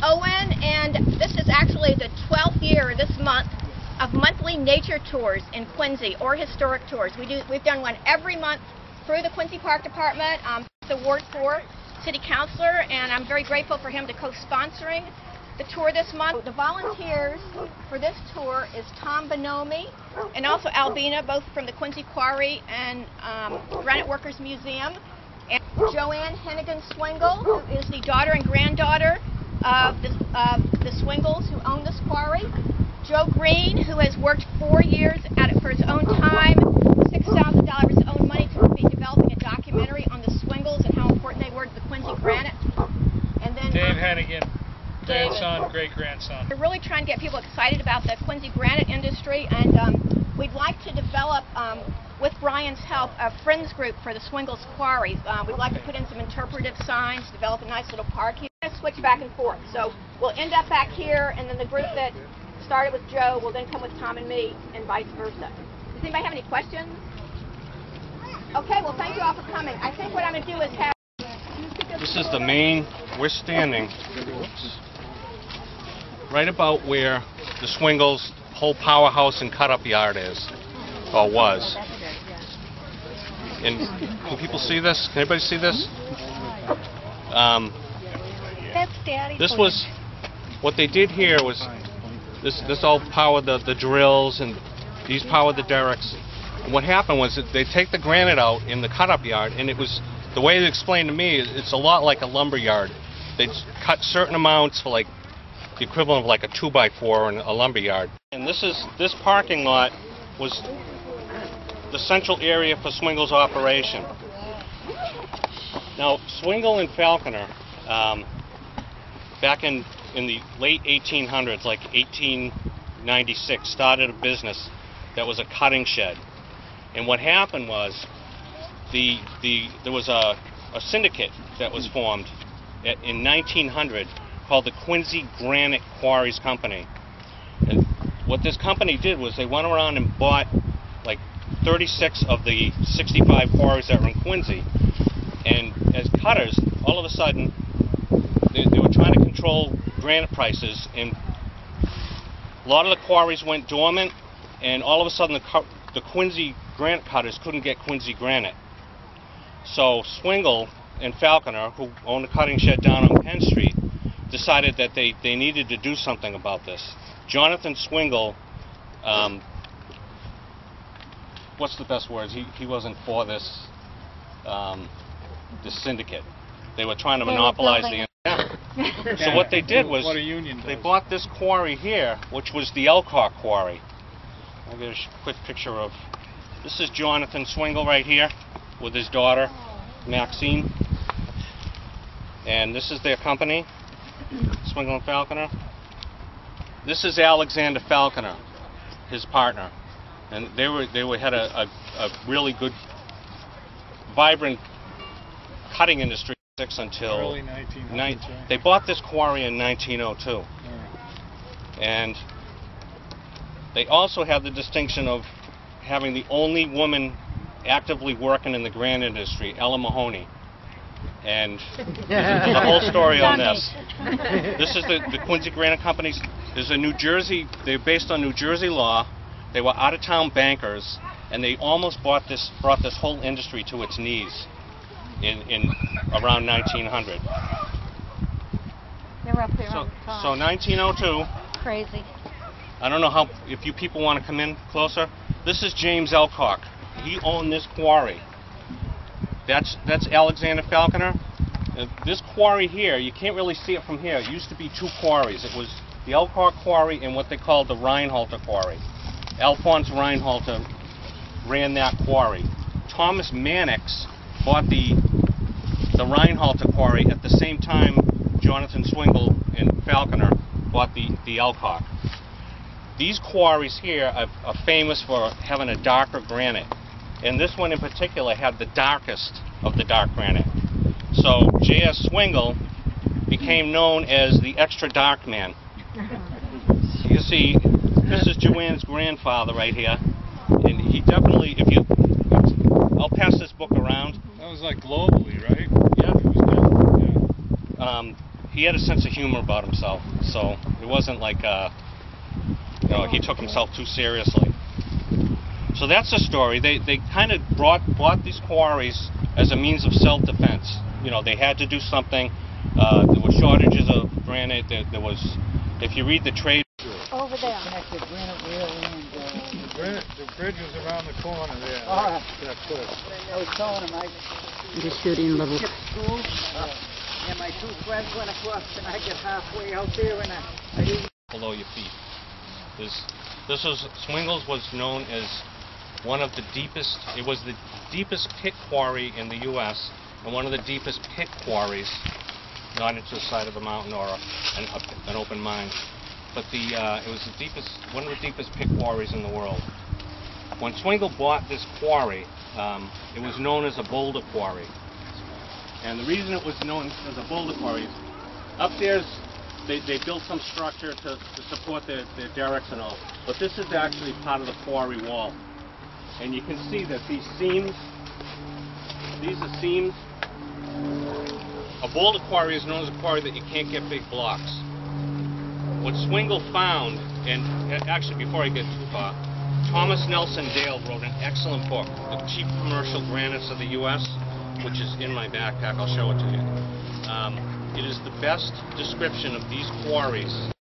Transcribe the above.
Owen, and this is actually the 12th year this month of monthly nature tours in Quincy, or historic tours. We've done one every month through the Quincy Park Department. The Ward 4 City Councilor, and I'm very grateful for him to co-sponsoring the tour this month. The volunteers for this tour is Tom Bonomi and also Albina, both from the Quincy Quarry and Granite Workers Museum, and Joanne Hennigan Swingle, who is the daughter and granddaughter of the Swingles who own this quarry. Joe Green, who has worked 4 years at it for his own time, $6,000 of his own money to be developing a documentary on the Swingles and how important they were to the Quincy Granite. And then Dave Hennigan, grandson, great-grandson. We're really trying to get people excited about the Quincy granite industry, and we'd like to develop, with Brian's help, a friends group for the Swingles Quarries. We'd like to put in some interpretive signs, develop a nice little park here. We're going to switch back and forth. So we'll end up back here, and then the group that started with Joe will then come with Tom and me, and vice versa. Does anybody have any questions? Okay, well, thank you all for coming. I think what I'm going to do is have... This is the main, we're standing right about where the Swingles' whole powerhouse and cut-up yard is, or was. And can people see this? Can anybody see this? That's Daddy. This was, what they did here was, this all powered the drills, and these powered the derricks. And what happened was that they take the granite out in the cut-up yard, and it was, the way it explained to me, it's a lot like a lumber yard. They cut certain amounts for like the equivalent of like a 2x4 in a lumber yard. And this parking lot was the central area for Swingle's operation. Now, Swingle and Falconer, back in the late 1800s, like 1896, started a business that was a cutting shed. And what happened was there was a syndicate that was formed in 1900 called the Quincy Granite Quarries Company. And what this company did was they went around and bought like 36 of the 65 quarries that were in Quincy. And as cutters, all of a sudden, they were trying to control granite prices, and a lot of the quarries went dormant, and all of a sudden the Quincy granite cutters couldn't get Quincy granite. So Swingle and Falconer, who owned a cutting shed down on Penn Street, decided that they needed to do something about this. Jonathan Swingle, what's the best words? He wasn't for this syndicate. They were trying to monopolize the... So what they did was, they bought this quarry here, which was the Elcock Quarry. I'll get a quick picture of... This is Jonathan Swingle right here, with his daughter, Maxine. And this is their company, Swingle and Falconer. This is Alexander Falconer, his partner. And they had a really good, vibrant cutting industry until early 1900s. They bought this quarry in 1902. And they also had the distinction of having the only woman actively working in the granite industry, Ella Mahoney. And there's a whole story on this. This is the Quincy Granite Companies. There's a New Jersey, they're based on New Jersey law. They were out-of-town bankers, and they almost brought this whole industry to its knees in around 1900. They're up there on the top. So 1902. Crazy. I don't know if you people want to come in closer. This is James Elcock. He owned this quarry. That's Alexander Falconer. This quarry here, you can't really see it from here. It used to be two quarries. It was the Elcock Quarry and what they called the Reinhalter Quarry. Alphonse Reinhalter ran that quarry. Thomas Mannix bought the Reinhalter Quarry at the same time Jonathan Swingle and Falconer bought the Elcock. These quarries here are famous for having a darker granite. And this one in particular had the darkest of the dark granite. So J.S. Swingle became known as the extra dark man. You can see, this is Joanne's grandfather right here. And he definitely, I'll pass this book around. That was like globally, right? Yeah. It was good. Yeah. he had a sense of humor about himself, so it wasn't like he took himself too seriously. So that's the story. They kind of bought these quarries as a means of self-defense. They had to do something. There were shortages of granite. There was, if you read the trade. Over there. The bridge was around the corner there. All right. That cliff. I was telling him Just shooting little. skipped school, and my two friends went across, and I get halfway out there, and I didn't. Below your feet. Swingles was known as one of the deepest. It was the deepest pit quarry in the U.S. and one of the deepest pit quarries, not into the side of the mountain or an open mine, but it was one of the deepest pit quarries in the world. When Swingle bought this quarry, it was known as a boulder quarry, and the reason it was known as a boulder quarry is upstairs they built some structure to support their derricks and all, but this is actually part of the quarry wall. And you can see that these seams, these are seams. A boulder quarry is known as a quarry that you can't get big blocks. What Swingle found, and actually before I get too far, Thomas Nelson Dale wrote an excellent book, The Cheap Commercial Granites of the U.S., which is in my backpack. I'll show it to you. It is the best description of these quarries